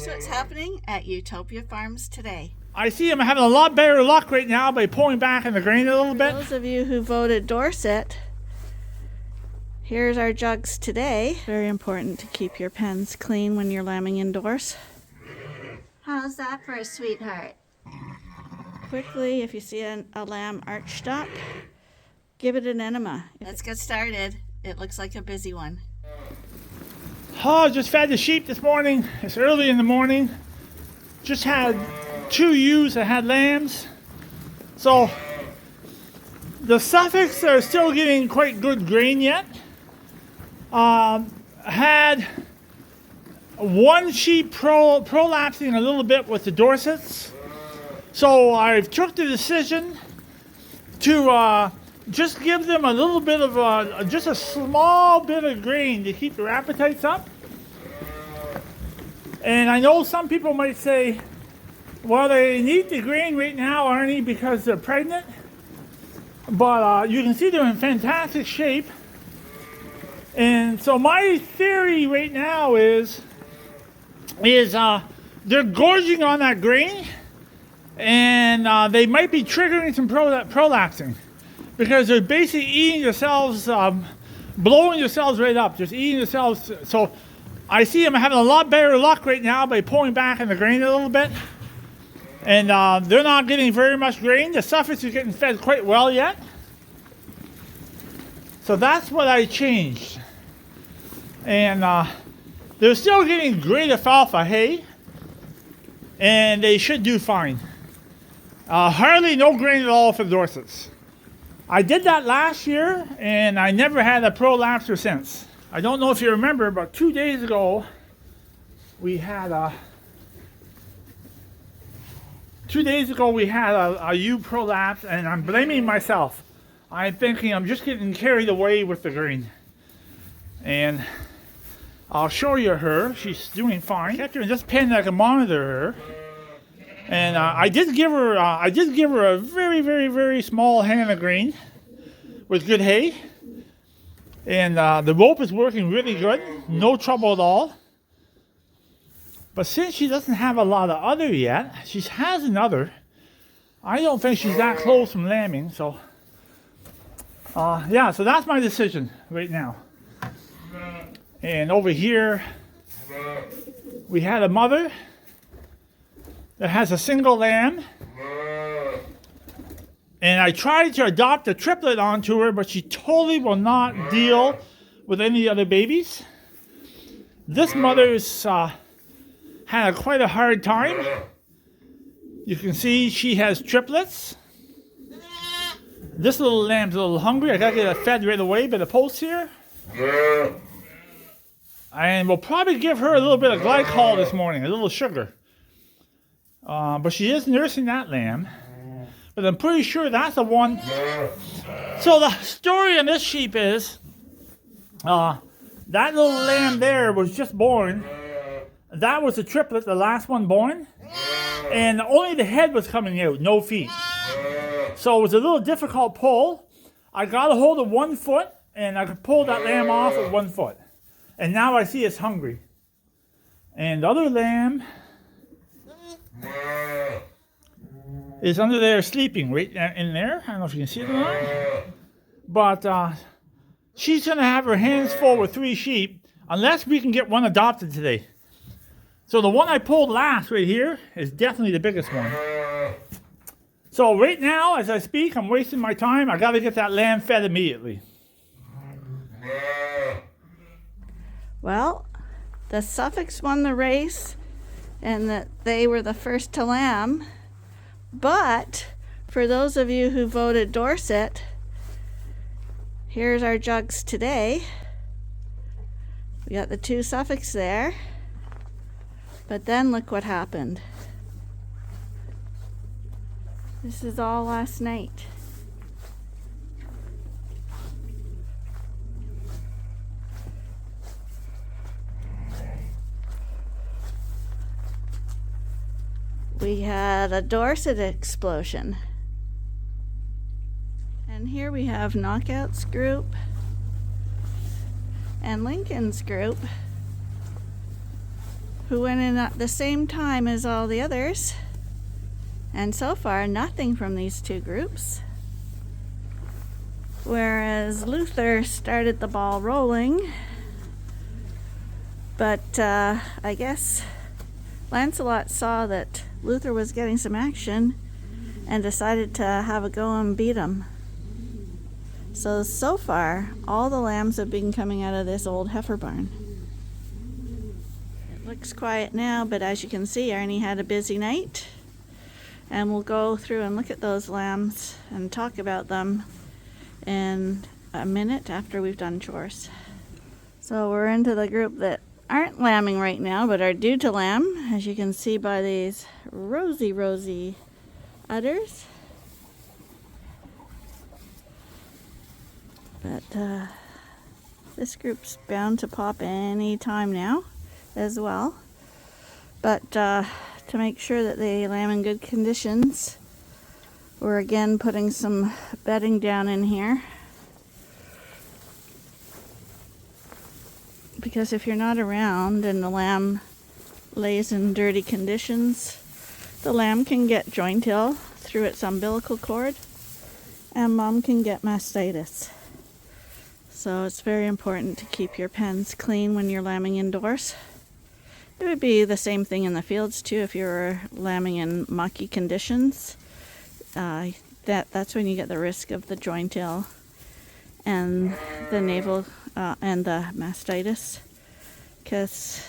what's happening at Ewetopia Farms today. I see I'm having a lot better luck right now by pulling back in the grain a little bit. Those of you who voted Dorset, here's our jugs today. Very important to keep your pens clean when you're lambing indoors. How's that for a sweetheart? Quickly, if you see a lamb arched up, give it an enema. Let's get started. It looks like a busy one. Oh, just fed the sheep this morning. It's early in the morning. Just had 2 ewes that had lambs. So the Suffocks are still getting quite good grain yet. Had 1 sheep prolapsing a little bit with the Dorsets. So I've took the decision to just give them a little bit of just a small bit of grain to keep their appetites up. And I know some people might say, well, they need the grain right now, Arnie, because they're pregnant. But you can see they're in fantastic shape. And so my theory right now is they're gorging on that grain, and they might be triggering some prolapsing, because they're basically eating themselves, blowing themselves right up, just eating themselves. So I see them having a lot better luck right now by pulling back in the grain a little bit. And they're not getting very much grain. The Suffocks are getting fed quite well yet. So that's what I changed. And they're still getting great alfalfa hay, and they should do fine. Hardly no grain at all for the Dorsets. I did that last year, and I never had a prolapser since. I don't know if you remember, but 2 days ago, we had a ewe prolapse, and I'm blaming myself. I'm thinking I'm just getting carried away with the grain. And I'll show you her. She's doing fine. I kept her in this pen that I can monitor her. And I did give her a very, very, very small hand of grain with good hay. And the rope is working really good. No trouble at all. But since she doesn't have a lot of udder yet, she has an udder. I don't think she's that close from lambing. So, yeah, so that's my decision right now. And over here, we had a mother that has a single lamb. And I tried to adopt a triplet onto her, but she totally will not deal with any other babies. This mother's had quite a hard time. You can see she has triplets. This little lamb's a little hungry. I gotta get it fed right away by the post here. And we'll probably give her a little bit of glycol this morning, a little sugar. But she is nursing that lamb. But I'm pretty sure that's the one. So the story on this sheep is, that little lamb there was just born. That was a triplet, the last one born. And only the head was coming out, no feet. So it was a little difficult pull. I got a hold of 1 foot, and I could pull that lamb off with 1 foot. And now I see it's hungry. And the other lamb is under there sleeping right in there. I don't know if you can see it or not. But she's going to have her hands full with 3 sheep, unless we can get one adopted today. So the one I pulled last right here is definitely the biggest one. So right now, as I speak, I'm wasting my time. I got to get that lamb fed immediately. Well, the Suffocks won the race, and that they were the first to lamb. But for those of you who voted Dorset, here's our jugs today. We got the 2 Suffocks there. But then look what happened. This is all last night. We had a Dorset explosion. And here we have Knockout's group and Lincoln's group. who went in at the same time as all the others. And so far, nothing from these two groups. Whereas Luther started the ball rolling. But I guess Lancelot saw that Luther was getting some action and decided to have a go and beat him. So far, all the lambs have been coming out of this old heifer barn. It looks quiet now, but as you can see, Arnie had a busy night. And we'll go through and look at those lambs and talk about them in a minute after we've done chores. So we're into the group that aren't lambing right now, but are due to lamb, as you can see by these rosy udders. But this group's bound to pop any time now as well. But to make sure that they lamb in good conditions, we're again putting some bedding down in here. Because if you're not around and the lamb lays in dirty conditions, the lamb can get joint ill through its umbilical cord, and mom can get mastitis. So it's very important to keep your pens clean when you're lambing indoors. It would be the same thing in the fields too if you were lambing in mucky conditions. That's when you get the risk of the joint ill and the navel and the mastitis, because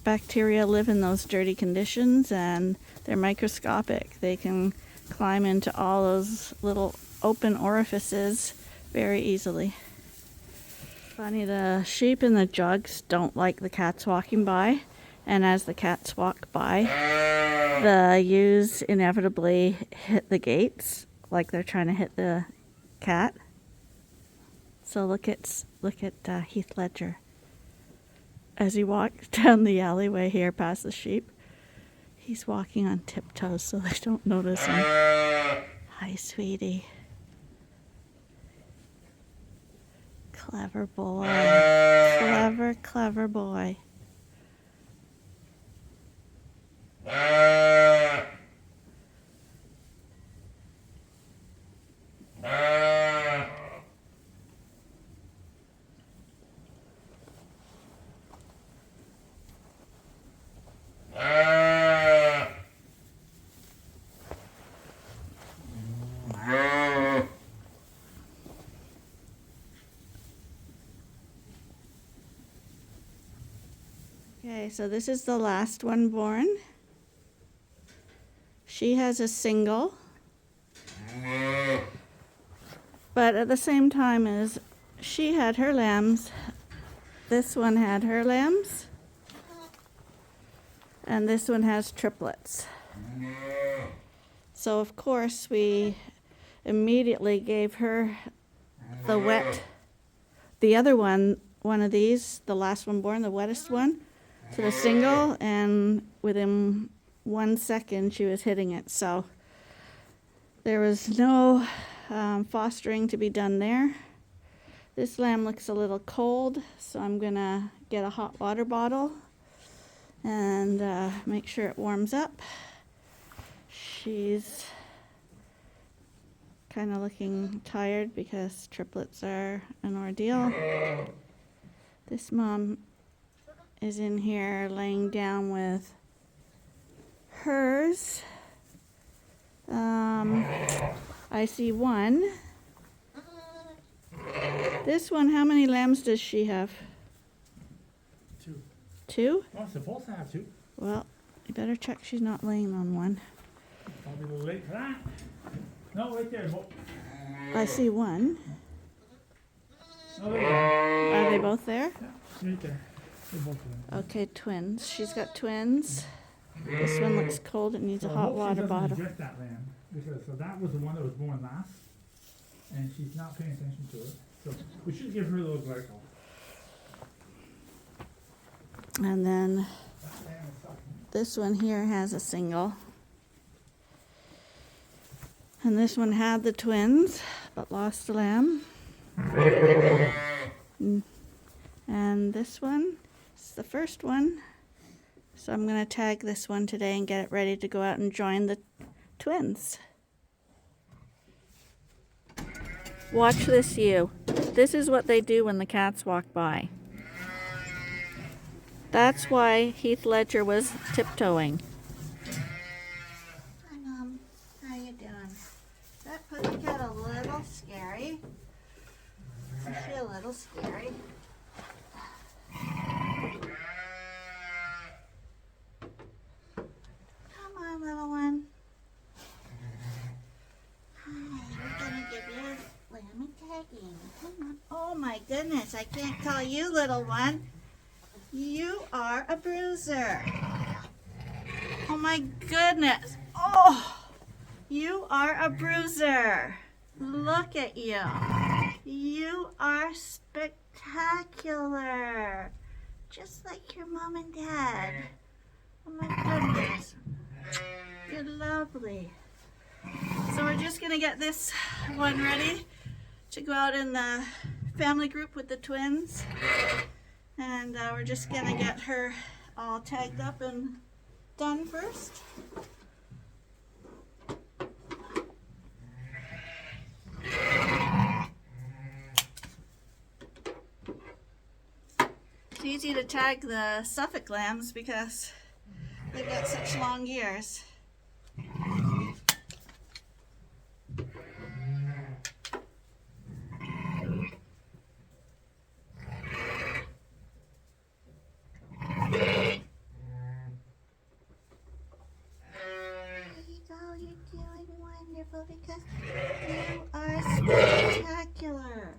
bacteria live in those dirty conditions and they're microscopic. They can climb into all those little open orifices very easily. Funny, the sheep in the jugs don't like the cats walking by, and as the cats walk by, the ewes inevitably hit the gates like they're trying to hit the cat. So look at Heath Ledger as he walks down the alleyway here past the sheep. He's walking on tiptoes so they don't notice him. Hi, sweetie. Clever boy. Clever boy. Okay, so this is the last one born. She has a single. But at the same time as she had her lambs, this one had her lambs. And this one has triplets. So of course we immediately gave her the other one of these, the last one born, the wettest one, to the single, and within 1 second she was hitting it. So there was no fostering to be done there. This lamb looks a little cold, so I'm gonna get a hot water bottle and make sure it warms up. She's kind of looking tired because triplets are an ordeal. This mom is in here laying down with hers. I see one. This one, how many lambs does she have? 2. 2? Well, they're supposed to have 2. Well, you better check she's not laying on one. Probably a little late for that. No, right there. I see one. No, there you go. Are they both there? Yeah, right there. They're both of them. Okay, twins. She's got twins. This one looks cold. It needs a hot water bottle. That lamb, because so that was the one that was born last, and she's not paying attention to it. So we should give her a little glycol. And then this one here has a single. And this one had the twins, but lost the lamb. And this one is the first one. So I'm going to tag this one today and get it ready to go out and join the twins. Watch this, you. This is what they do when the cats walk by. That's why Heath Ledger was tiptoeing. Hi, Mom. How you doing? Is that pussycat a little scary? Is she a little scary? Come on, little one. Hi, we're gonna give you lammy tagging. Come on. Oh my goodness, I can't call you little one. You are a bruiser. Oh my goodness. Oh, you are a bruiser. Look at you. You are spectacular. Just like your mom and dad. Oh my goodness. You're lovely. So we're just going to get this one ready to go out in the family group with the twins. And we're just going to get her all tagged up and done first. It's easy to tag the Suffolk lambs because they've got such long ears. Because you are spectacular.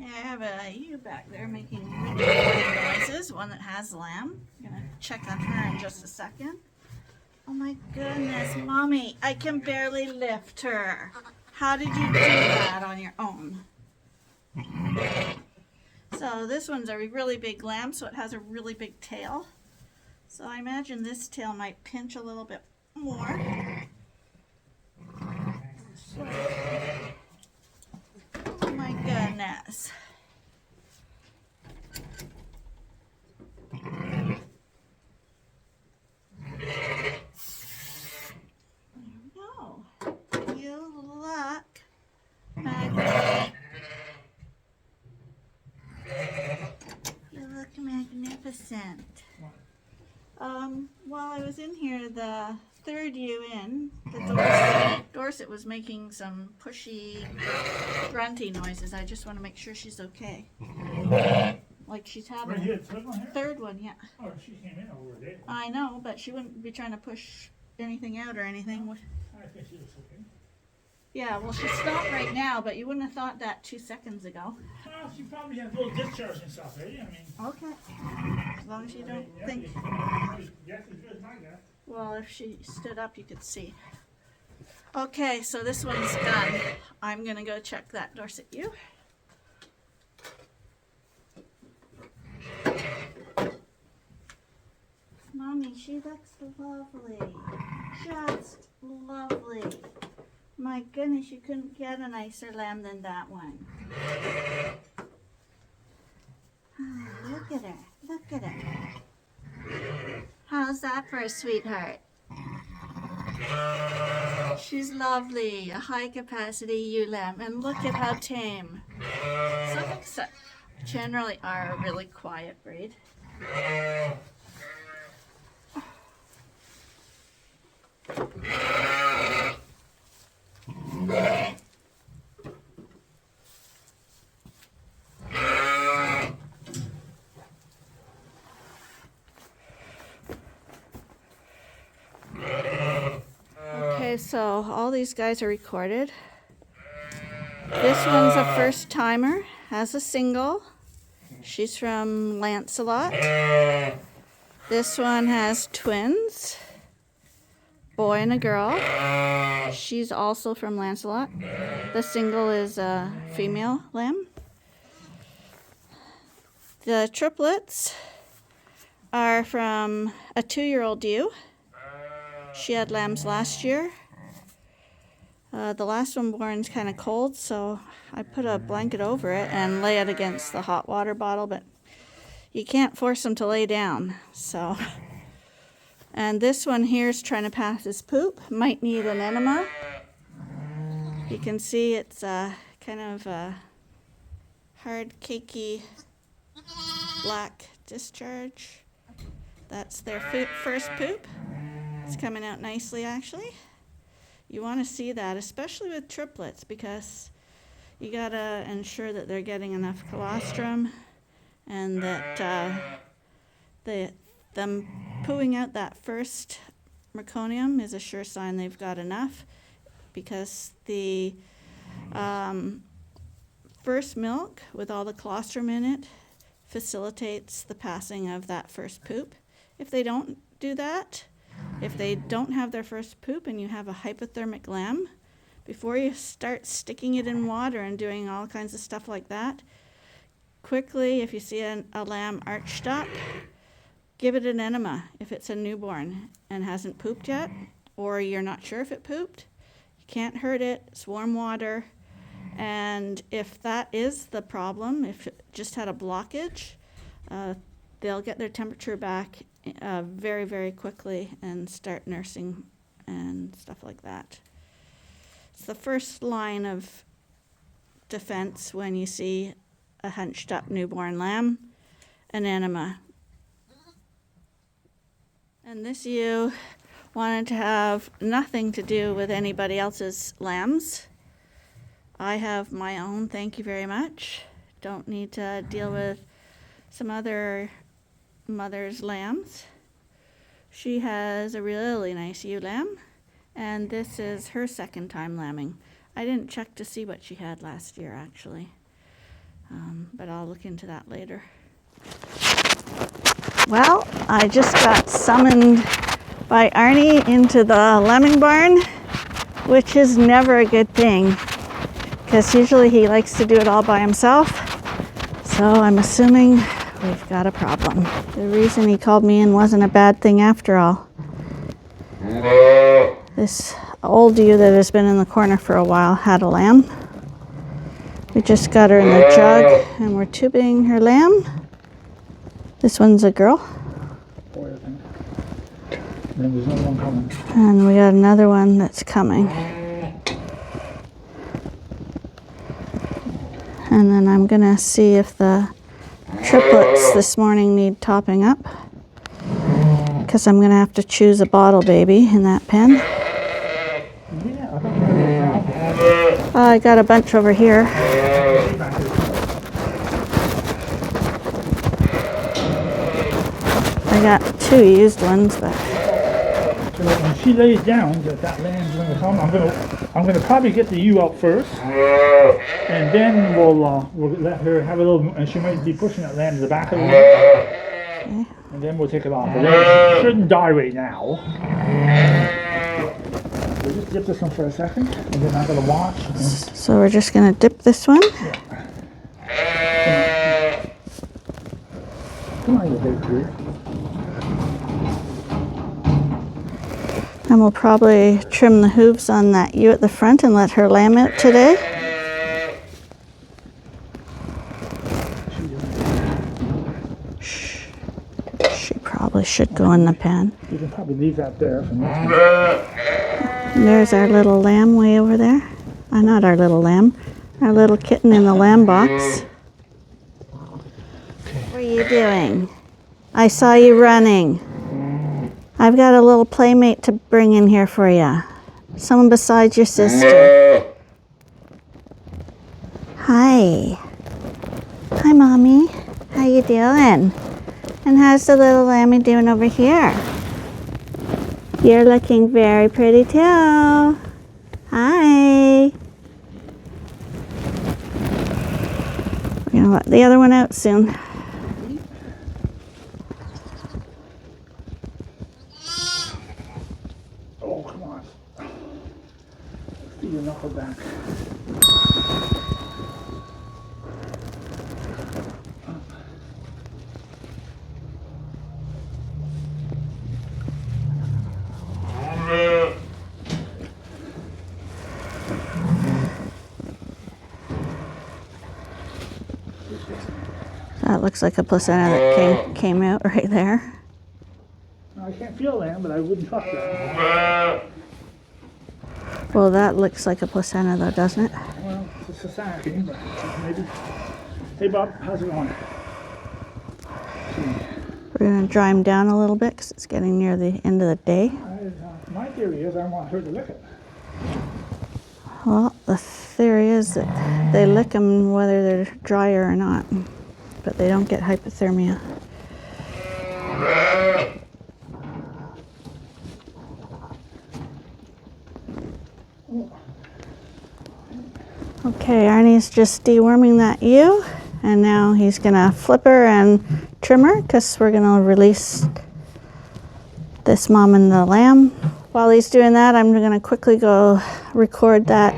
I have a ewe back there making noises, one that has lamb. I'm going to check on her in just a second. Oh my goodness, Mommy, I can barely lift her. How did you do that on your own? So this one's a really big lamb, so it has a really big tail. So I imagine this tail might pinch a little bit more. Oh my goodness. There we go. You look magnificent. You look magnificent. While I was in here, the third ewe in, the Dorset was making some pushy, grunty noises. I just want to make sure she's okay. Like she's having Right, third one here? third one, yeah. Oh, she came in over there. I know, but she wouldn't be trying to push anything out or anything. I think she was okay. Yeah, well, she stopped right now, but you wouldn't have thought that 2 seconds ago. Well, she probably has a little discharge and stuff, eh? I mean, Okay. As long as you don't yeah, think. Guess as good as my guess. Well, if she stood up, you could see. Okay, so this one's done. I'm going to go check that Dorset ewe. Mommy, she looks lovely. Just lovely. My goodness, you couldn't get a nicer lamb than that one. Oh, look at her. Look at her. How's that for a sweetheart? She's lovely. A high capacity ewe lamb. And look at how tame. Suffolks generally are a really quiet breed. Okay, so all these guys are recorded. This one's a first timer, has a single, She's from Lancelot. This one has twins, boy and a girl. She's also from Lancelot. The single is a female lamb. The triplets are from a 2-year-old ewe. She had lambs last year. The last one born's kind of cold, so I put a blanket over it and lay it against the hot water bottle, but you can't force them to lay down, so. And this one here is trying to pass his poop. Might need an enema. You can see it's kind of a hard, cakey, black discharge. That's their first poop. It's coming out nicely, actually. You want to see that, especially with triplets, because you got to ensure that they're getting enough colostrum and that them pooing out that first meconium is a sure sign they've got enough, because the first milk with all the colostrum in it facilitates the passing of that first poop. If they don't do that, if they don't have their first poop and you have a hypothermic lamb, before you start sticking it in water and doing all kinds of stuff like that, quickly, if you see a lamb arched up, give it an enema if it's a newborn and hasn't pooped yet, or you're not sure if it pooped. You can't hurt it. It's warm water. And if that is the problem, if it just had a blockage, they'll get their temperature back very, very quickly and start nursing and stuff like that. It's the first line of defense when you see a hunched up newborn lamb, an enema. And this ewe wanted to have nothing to do with anybody else's lambs. I have my own, thank you very much. Don't need to deal with some other mother's lambs. She has a really nice ewe lamb, and this is her second time lambing. I didn't check to see what she had last year, actually, but I'll look into that later. Well, I just got summoned by Arnie into the lambing barn, which is never a good thing, because usually he likes to do it all by himself. So I'm assuming we've got a problem. The reason he called me in wasn't a bad thing after all. This old ewe that has been in the corner for a while had a lamb. We just got her in the jug and we're tubing her lamb. This one's a girl. Boy, I think. And there's another one coming. And we got another one that's coming. And then I'm going to see if the triplets this morning need topping up, because I'm going to have to choose a bottle baby in that pen. Yeah, I got a bunch over here. I got 2 used ones, but so when she lays down, that lamb's going to come. I'm going to probably get the ewe out first, and then we'll let her have a little, and she might be pushing that lamb to the back of the lamb, okay. and then we'll take it off. But she shouldn't die right now. We'll just dip this one for a second, and then I'm going to watch. So we're just going to dip this one. Come on, you big dear. And we'll probably trim the hooves on that ewe at the front and let her lamb out today. She probably should go in the pen. You can probably leave that there for next time. And there's our little lamb way over there. Not our little lamb, our little kitten in the lamb box. What are you doing? I saw you running. I've got a little playmate to bring in here for you. Someone besides your sister. Hi. Hi, Mommy. How you doing? And how's the little lammy doing over here? You're looking very pretty too. Hi. We're gonna let the other one out soon. That looks like a placenta that came out right there. I can't feel lamb, but I wouldn't trust that. Well, that looks like a placenta though, doesn't it? Well, it's a society, but maybe. Hey Bob, how's it going? We're going to dry him down a little bit because it's getting near the end of the day. My theory is I want her to lick it. Well, the theory is that they lick them whether they're dry or not, but they don't get hypothermia. Okay, Arnie's just deworming that ewe, and now he's gonna flip her and trim her because we're gonna release this mom and the lamb. While he's doing that, I'm gonna quickly go record that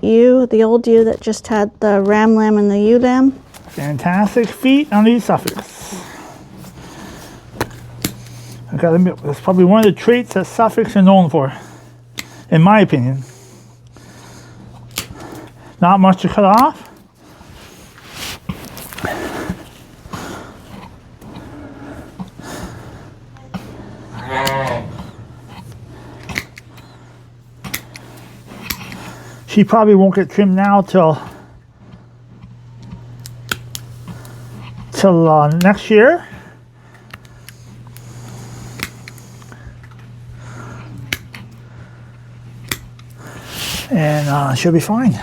ewe, the old ewe that just had the ram lamb and the ewe lamb. Fantastic feet on these Suffolks. I gotta admit, that's probably one of the traits that Suffolks are known for, in my opinion. Not much to cut off. She probably won't get trimmed now till next year. And she'll be fine.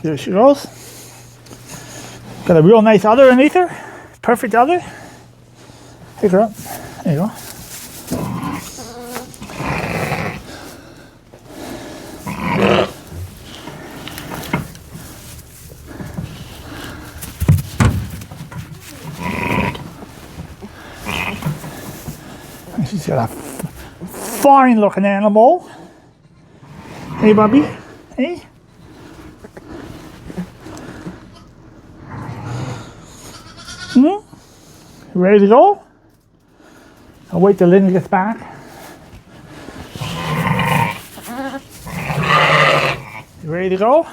There she goes. Got a real nice udder underneath her. Perfect udder. Pick her up. There you go. She's got a fine looking animal. Hey, Bobby. Hey. Ready to go? I'll wait till Linda gets back. You ready to go?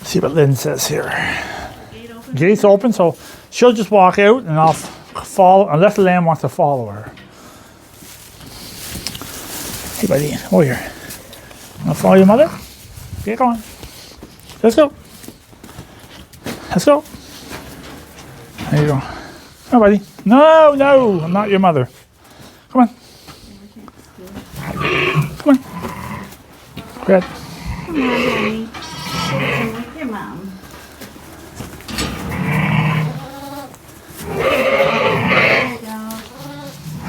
See what Lynn says here. Gate's open, so she'll just walk out and I'll follow, unless the lamb wants to follow her. Hey buddy, over here. I'll follow your mother. Get going. Let's go. Let's go. There you go. Oh, buddy. No, no, I'm not your mother. Come on. Come on. Go ahead. Come on, honey. Sit with your mom. There you go.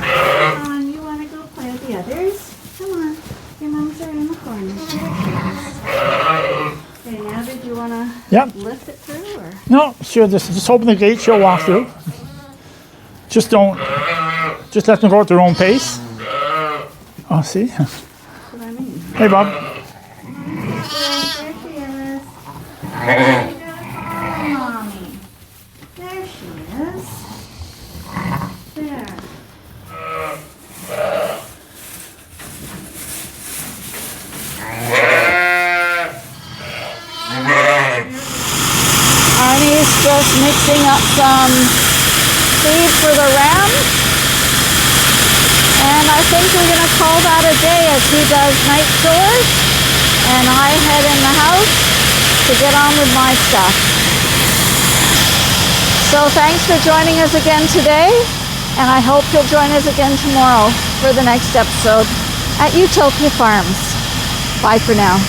Come on, you want to go play with the others? Come on. Your moms are in the corner. Okay, now did you want to lift it through, or? No, sure, just open the gate, she'll walk through. Just let them go at their own pace. Oh, see? That's what I mean. Hey, Bob. There she is. You gotta call Mommy. There she is. There. Arnie's just mixing up some feed for the ram. And I think we're going to call that a day as he does night chores. And I head in the house to get on with my stuff. So thanks for joining us again today. And I hope you'll join us again tomorrow for the next episode at Ewetopia Farms. Bye for now.